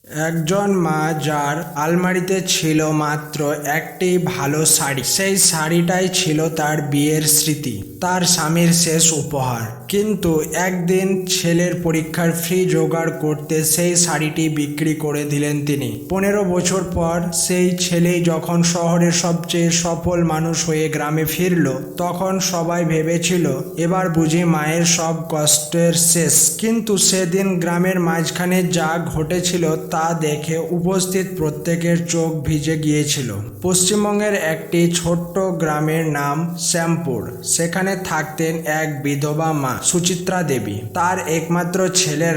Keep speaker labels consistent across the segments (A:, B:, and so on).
A: একজন মা যার আলমারিতে ছিল মাত্র একটি ভালো শাড়ি। সেই শাড়িটাই ছিল তার বিয়ের স্মৃতি, তার স্বামীর শেষ উপহার। কিন্তু একদিন ছেলের পরীক্ষার ফি জোগাড় করতে সেই শাড়িটি বিক্রি করে দিলেন তিনি। 15 বছর পর সেই ছেলেই যখন শহরের সবচেয়ে সফল মানুষ হয়ে গ্রামে ফিরল, তখন সবাই ভেবেছিল এবার বুঝি মায়ের সব কষ্টের শেষ। কিন্তু সেদিন গ্রামের মাঝখানে যা ঘটেছিল তা দেখে উপস্থিত প্রত্যেকের চোখ ভিজে গিয়েছিল। পশ্চিমবঙ্গের একটি ছোট্ট গ্রামের নাম শ্যামপুর। সেখানে থাকতেন এক বিধবা মা সুচিত্রা দেবী। তার একমাত্র ছেলে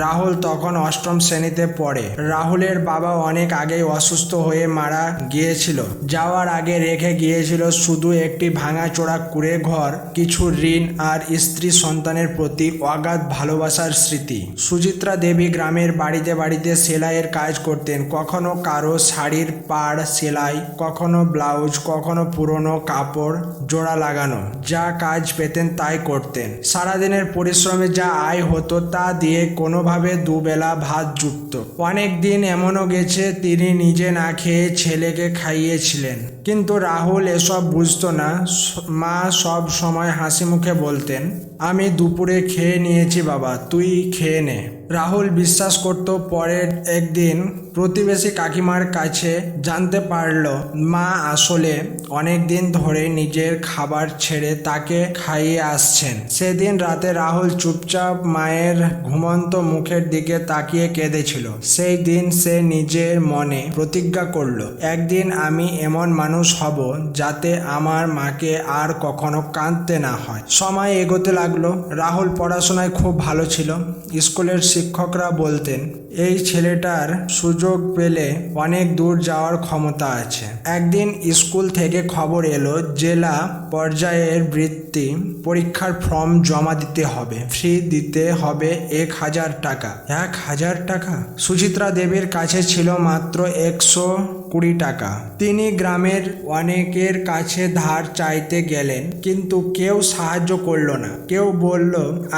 A: রাহুল তখন 8ম শ্রেণীতে পড়ে। রাহুলের বাবা অনেক আগেই অসুস্থ হয়ে মারা গিয়েছিল। যাওয়ার আগে রেখে গিয়েছিল শুধু একটি ভাঙাচোরা কুঁড়ে ঘর, কিছু ঋণ আর স্ত্রী সন্তানের প্রতি অগাধ ভালোবাসার স্মৃতি। সুচিত্রা দেবী গ্রামের বাড়িতে বাড়িতে সেলাইয়ের কাজ করতেন। কখনো কারো শাড়ির পাড় সেলাই, কখনো ব্লাউজ, কখনো পুরনো কাপড় জোড়া লাগানো। যা কাজ পেতেন তাই করতেন। সারাদিনের পরিশ্রমে যা আয় হতো তা দিয়ে কোনোভাবে দুবেলা ভাত জুটত। অনেক দিন এমনও গেছে তিনি নিজে না খেয়ে ছেলেকে খাইয়েছিলেন। কিন্তু রাহুল এসব বুঝতো না। মা সব সময় হাসি মুখে বলতেন, আমি দুপুরে খেয়ে নিয়েছি বাবা, তুই খেয়ে নে। রাহুল বিশ্বাস করত। পরের একদিন প্রতিবেশী কাকিমার কাছে জানতে পারল মা আসলে অনেক দিন ধরে নিজের খাবার ছেড়ে তাকে খাইয়ে আসছেন। সেদিন রাতে রাহুল চুপচাপ মায়ের ঘুমন্ত মুখের দিকে তাকিয়ে কেঁদেছিল। সেই দিন সে নিজের মনে প্রতিজ্ঞা করল, একদিন আমি এমন মানুষ হব যাতে আমার মাকে আর কখনো কাঁদতে না হয়। সময় এগোতে লাগলো। রাহুল পড়াশোনায় খুব ভালো ছিল। স্কুলের শিক্ষকরা বলতেন এই ছেলেটার সুযোগ পেলে অনেক দূর যাওয়ার ক্ষমতা আছে। একদিন স্কুল থেকে খবর এলো জেলা পর্যায়ের বৃত্তি পরীক্ষার ফর্ম জমা দিতে হবে, ফি দিতে হবে 1000 টাকা। 1000 টাকা! সুচিত্রা দেবীর কাছে ছিল মাত্র 120 টাকা। তিনি গ্রামের অনেকের কাছে ধার চাইতে গেলেন, কিন্তু কেউ সাহায্য করল না। কেউ বলল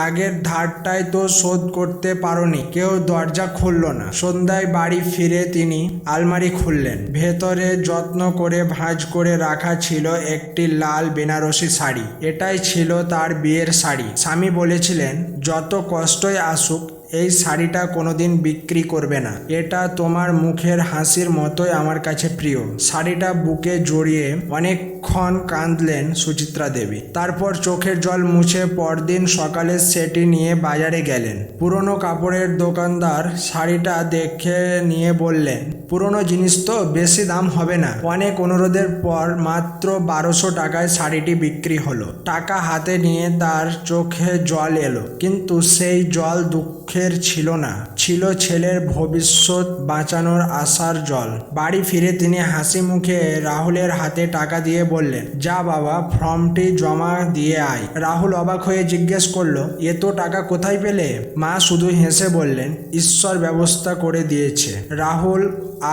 A: আগের ধারটাই তো শোধ করতে পারোনি। কেউ দরজা খুলল না। সন্ধ্যায় বাড়ি ফিরে তিনি আলমারি খুললেন। ভেতরে যত্ন করে ভাঁজ করে রাখা ছিল একটি লাল বেনারসি শাড়ি। এটাই ছিল তার বিয়ের শাড়ি। স্বামী বলেছিলেন যত কষ্টই আসুক এই শাড়িটা কোনোদিন বিক্রি করবে না। এটা তোমার মুখের হাসির মতোই আমার কাছে প্রিয়। শাড়িটা বুকে জড়িয়ে অনেকক্ষণ কাঁদলেন সুচিত্রা দেবী। তারপর চোখের জল মুছে পরদিন সকালে সেটি নিয়ে বাজারে গেলেন। পুরনো কাপড়ের দোকানদার শাড়িটা দেখে নিয়ে বললেন, পুরনো জিনিস তো, বেশি দাম হবে না। অনেক অনুরোধের পর মাত্র 1200 টাকায় শাড়িটি বিক্রি হলো। টাকা হাতে নিয়ে তার চোখে জল এলো, কিন্তু সেই জল দুঃখের ছিল না, ছিল ছেলের ভবিষ্যৎ বাঁচানোর আশার জল। বাড়ি ফিরে তিনি হাসি মুখে রাহুলের হাতে টাকা দিয়ে বললেন, যা বাবা, ফর্মটি জমা দিয়ে আয়। রাহুল অবাক হয়ে জিজ্ঞেস করলো, এত টাকা কোথায় পেলে? মা শুধু হেসে বললেন, ঈশ্বর ব্যবস্থা করে দিয়েছে। রাহুল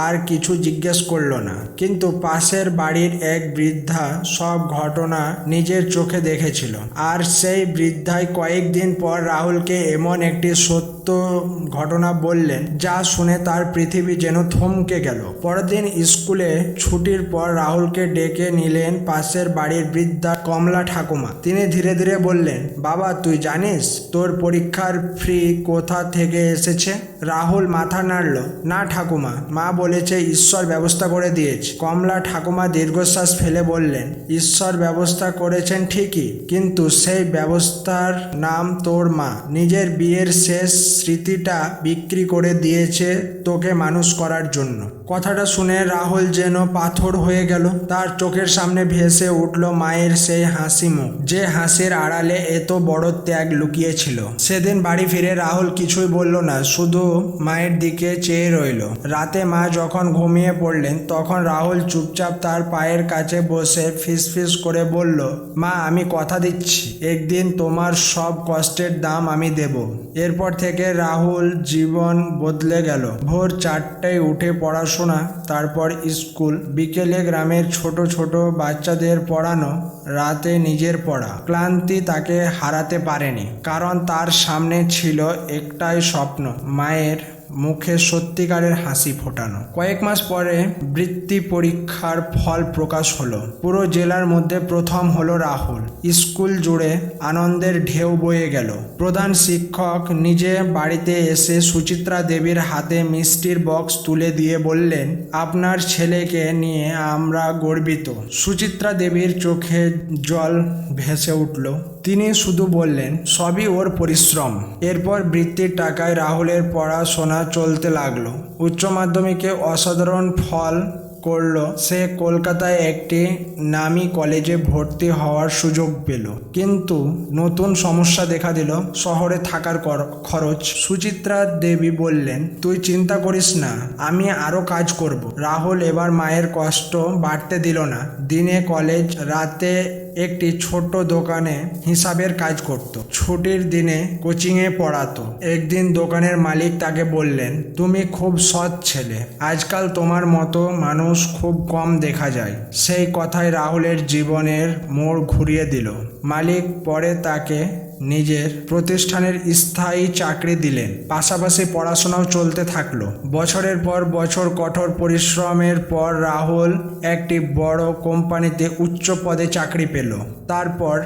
A: আর কিছু জিজ্ঞেস করলো না। কিন্তু পাশের বাড়ির এক বৃদ্ধা সব ঘটনা নিজের চোখে দেখেছিল। আর সেই বৃদ্ধাই কয়েকদিন পর রাহুলকে এমন একটি সত্য ঘটনা বললেন যা শুনে তার পৃথিবী যেন থমকে গেল। পরের দিন স্কুলে ছুটির পর রাহুলকে ডেকে নিলেন পাশের বাড়ির বৃদ্ধা কমলা ঠাকুমা। তিনি ধীরে ধীরে বললেন, বাবা তুই জানিস তোর পরীক্ষার ফি কোথা থেকে এসেছে? রাহুল মাথা নাড়ল, না ঠাকুমা, মা বলেছে ঈশ্বর ব্যবস্থা করে দিয়েছে। কমলা ঠাকুমা দীর্ঘশ্বাস ফেলে বললেন, ঈশ্বর ব্যবস্থা করেছেন ঠিকই, কিন্তু সেই ব্যবস্থার নাম তোর মা। নিজের বিয়ের শেষ স্মৃতিটা বিক্রি করে দিয়েছে তোকে মানুষ করার জন্য। কথাটা শুনে রাহুল যেন পাথর হয়ে গেল। তার চোখের সামনে ভেসে উঠল মায়ের সেই হাসি মুখ, যে হাসির আড়ালে এত বড় ত্যাগ লুকিয়েছিল। সেদিন বাড়ি ফিরে রাহুল কিছুই বলল না, শুধু মায়ের দিকে চেয়ে রইল। রাতে মা যখন ঘুমিয়ে পড়লেন তখন রাহুল চুপচাপ তার পায়ের কাছে বসে ফিসফিস করে বলল, মা আমি কথা দিচ্ছি একদিন তোমার সব কষ্টের দাম আমি দেব। এরপর থেকে রাহুল জীবন বদলে গেল। ভোর 4টায় উঠে পড়াশোনা, তারপর স্কুল, বিকেলে গ্রামের ছোট ছোট বাচ্চাদের পড়ানো, রাতে নিজের পড়া। ক্লান্তি তাকে হারাতে পারেনি, কারণ তার সামনে ছিল একটাই স্বপ্ন, মায়ের মুখে সত্যিকারের হাসি ফোটানো। কয়েক মাস পরে বৃত্তি পরীক্ষার ফল প্রকাশ হলো। পুরো জেলার মধ্যে প্রথম হলো রাহুল। স্কুল জুড়ে আনন্দের ঢেউ বয়ে গেল। প্রধান শিক্ষক নিজে বাড়িতে এসে সুচিত্রা দেবীর হাতে মিষ্টির বক্স তুলে দিয়ে বললেন, আপনার ছেলেকে নিয়ে আমরা গর্বিত। সুচিত্রা দেবীর চোখে জল ভেসে উঠল। তিনি শুধু বললেন, সবই ওর পরিশ্রম। এরপর বৃত্তির টাকায় রাহুলের পড়াশোনা চলতে লাগলো। উচ্চ মাধ্যমিকে অসাধারণ ফল করলো। সে কলকাতায় একটি নামী কলেজে ভর্তি হওয়ার সুযোগ পেল। কিন্তু নতুন সমস্যা দেখা দিল, শহরে থাকার খরচ। সুচিত্রা দেবী বললেন, তুই চিন্তা করিস না, আমি আরও কাজ করব। রাহুল এবার মায়ের কষ্ট বাড়তে দিল না। দিনে কলেজ, রাতে একটি ছোট দোকানে হিসাবের কাজ করত। ছুটির দিনে কোচিংয়ে পড়াতো। একদিন দোকানের মালিক তাকে বললেন, তুমি খুব সৎ ছেলে, আজকাল তোমার মতো মানুষ খুব কম দেখা যায়। সেই কথাই রাহুলের জীবনের মোড় ঘুরিয়ে দিল। মালিক পরে তাকে নিজের প্রতিষ্ঠানের স্থায়ী চাকরি দিলেন। পাশাপাশি পড়াশোনাও চলতে থাকলো। বছরের পর বছর কঠোর পরিশ্রমের পর রাহুল একটি বড় কোম্পানিতে উচ্চ পদে চাকরি পেল। তারপর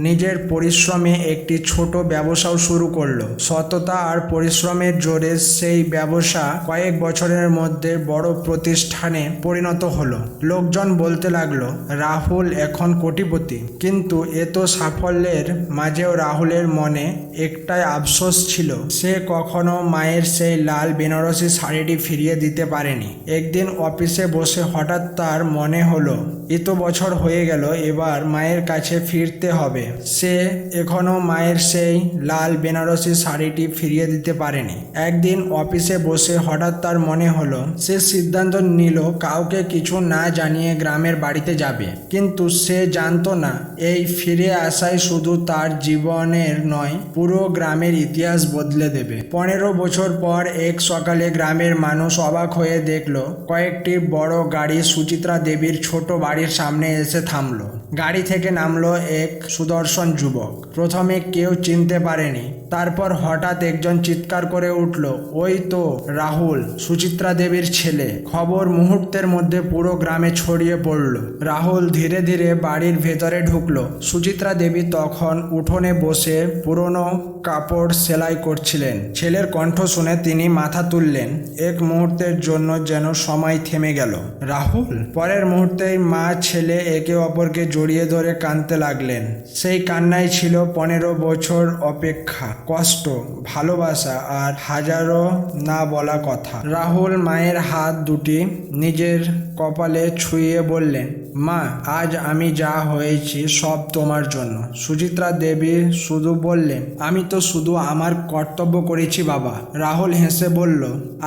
A: নিজের পরিশ্রমে একটি ছোট ব্যবসাও শুরু করলো। সততা আর পরিশ্রমের জোরে সেই ব্যবসা কয়েক বছরের মধ্যে বড় প্রতিষ্ঠানে পরিণত হলো। লোকজন বলতে লাগলো, রাহুল এখন কোটিপতি। কিন্তু এত সাফল্যের মাঝেও রাহুলের মনে একটাই আফসোস ছিল, সে কখনো মায়ের সেই লাল বেনারসি শাড়িটি ফিরিয়ে দিতে পারেনি। একদিন অফিসে বসে হঠাৎ তার মনে হলো, এত বছর হয়ে গেল, এবার মায়ের কাছে ফিরতে হবে। সে এখনো মায়ের সেই লাল বেনারসি শাড়িটি ফিরিয়ে দিতে পারেনি। একদিন অফিসে বসে হঠাৎ তার মনে হলো, সে সিদ্ধান্ত নিল কাউকে কিছু না জানিয়ে গ্রামের বাড়িতে যাবে। কিন্তু সে জানতো না, এই ফিরে আসাই শুধু তার জীবনের নয়, পুরো গ্রামের ইতিহাস বদলে দেবে। 15 বছর পর এক সকালে গ্রামের মানুষ অবাক হয়ে দেখলো, কয়েকটি বড় গাড়ি সুচিত্রা দেবীর ছোট বাড়ির সামনে এসে থামলো। গাড়ি থেকে নামলো এক সুদর্শন যুবক। প্রথমে কেউ চিনতে পারেনি। তারপর হঠাৎ একজন চিৎকার করে উঠল, ওই তো রাহুল, সুচিত্রা দেবীর ছেলে। খবর মুহূর্তের মধ্যে পুরো গ্রামে ছড়িয়ে পড়ল। রাহুল ধীরে ধীরে বাড়ির ভেতরে ঢুকলো। সুচিত্রা দেবী তখন উঠোনে বসে পুরনো কাপড় সেলাই করছিলেন। ছেলের কণ্ঠ শুনে তিনি মাথা তুললেন। এক মুহূর্তের জন্য যেন সময় থেমে গেল। রাহুল? পরের মুহূর্তেই মা ছেলে একে অপরকে জড়িয়ে ধরে কাঁদতে লাগলেন। সেই কান্নায় ছিল 15 বছর অপেক্ষা, কষ্ট, ভালোবাসা আর হাজারো না বলা কথা। রাহুল মায়ের হাত দুটি নিজের কপালে ছুঁয়ে বললেন, মা, আজ আমি যা হয়েছি সব তোমার জন্য। সুচিত্রা দেবী শুধু বললেন, আমি তো শুধু আমার কর্তব্য করেছি বাবা। রাহুল হেসে বলল,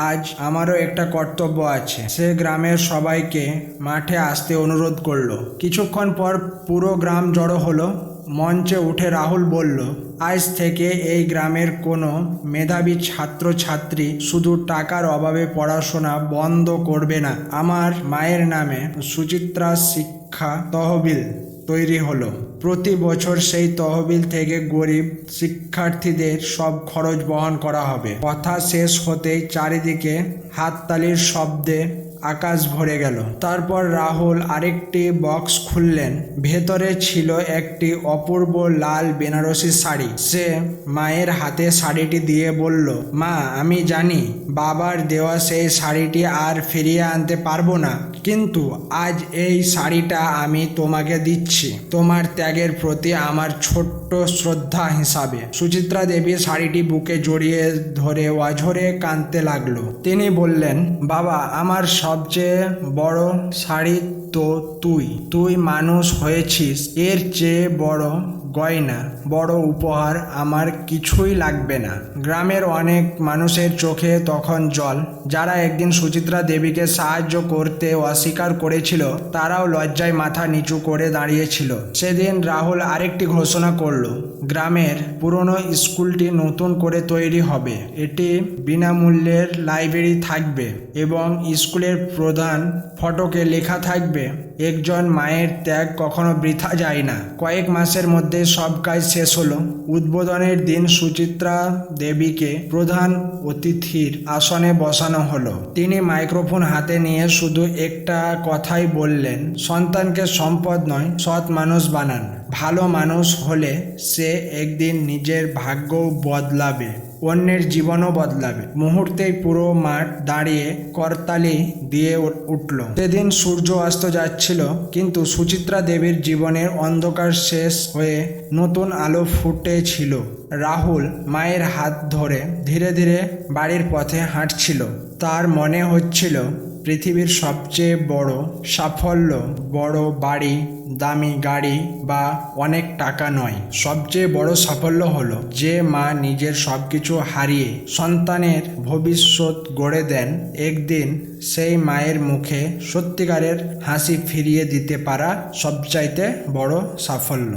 A: আজ আমারও একটা কর্তব্য আছে। সে গ্রামের সবাইকে মাঠে আসতে অনুরোধ করলো। কিছুক্ষণ পর পুরো গ্রাম জড়ো হলো। মঞ্চে উঠে রাহুল বলল, আজ থেকে এই গ্রামের কোনো মেধাবী ছাত্রছাত্রী শুধু টাকার অভাবে পড়াশোনা বন্ধ করবে না। আমার মায়ের নামে সুচিত্রা শিক্ষা তহবিল তৈরি হলো। প্রতি বছর সেই তহবিল থেকে গরিব শিক্ষার্থীদের সব খরচ বহন করা হবে। কথা শেষ হতেই চারিদিকে হাততালির শব্দে আকাশ ভরে গেল। তারপর রাহুল আরেকটি বক্স খুললেন। ভেতরে ছিল একটি অপূর্ব লাল বেনারসি শাড়ি। সে মায়ের হাতে শাড়িটি দিয়ে বলল, মা, আমি জানি বাবার দেওয়া সেই শাড়িটি আর ফিরিয়ে আনতে পারবো না, কিন্তু আজ এই শাড়িটা আমি তোমাকে দিচ্ছি, তোমার ত্যাগের প্রতি আমার ছোট্ট শ্রদ্ধা হিসাবে। সুচিত্রা দেবী শাড়িটি বুকে জড়িয়ে ধরে অঝরে কাঁদতে লাগলো। তিনি বললেন, বাবা, আমার সবচেয়ে বড় শাড়ি তো তুই মানুষ হয়েছিস, এর চেয়ে বড় গয়না, বড় উপহার আমার কিছুই লাগবে না। গ্রামের অনেক মানুষের চোখে তখন জল। যারা একদিন সুচিত্রা দেবীকে সাহায্য করতে অস্বীকার করেছিল, তারাও লজ্জায় মাথা নিচু করে দাঁড়িয়েছিল। সেদিন রাহুল আরেকটি ঘোষণা করল, গ্রামের পুরনো স্কুলটি নতুন করে তৈরি হবে। এটি বিনামূল্যের লাইব্রেরি থাকবে এবং স্কুলের প্রধান ফটকে লেখা থাকবে, একজন মায়ের ত্যাগ কখনো বৃথা যায় না। কয়েক মাসের মধ্যে কাজে সব কাজ শেষ হলো। উদ্বোধনের দিন সুচিত্রা দেবীকে প্রধান অতিথির আসনে বসানো হলো। তিনি মাইক্রোফোন হাতে নিয়ে শুধু একটা কথাই বললেন, সন্তানকে সম্পদ নয়, সৎ মানুষ বানান। ভালো মানুষ হলে সে একদিন নিজের ভাগ্যও বদলাবে, অন্যের জীবনও বদলাবে। মুহূর্তেই পুরো মাঠ দাঁড়িয়ে করতালি দিয়ে উঠল। সেদিন সূর্য অস্ত যাচ্ছিল, কিন্তু সুচিত্রা দেবীর জীবনের অন্ধকার শেষ হয়ে নতুন আলো ফুটেছিল। রাহুল মায়ের হাত ধরে ধীরে ধীরে বাড়ির পথে হাঁটছিল। তার মনে হচ্ছিল পৃথিবীর সবচেয়ে বড় সাফল্য বড় বাড়ি, দামি গাড়ি বা অনেক টাকা নয়। সবচেয়ে বড় সাফল্য হলো যে মা নিজের সবকিছু হারিয়ে সন্তানের ভবিষ্যৎ গড়ে দেন। একদিন সেই মায়ের মুখে সত্যিকারের হাসি ফিরিয়ে দিতে পারা সবচাইতে বড় সাফল্য।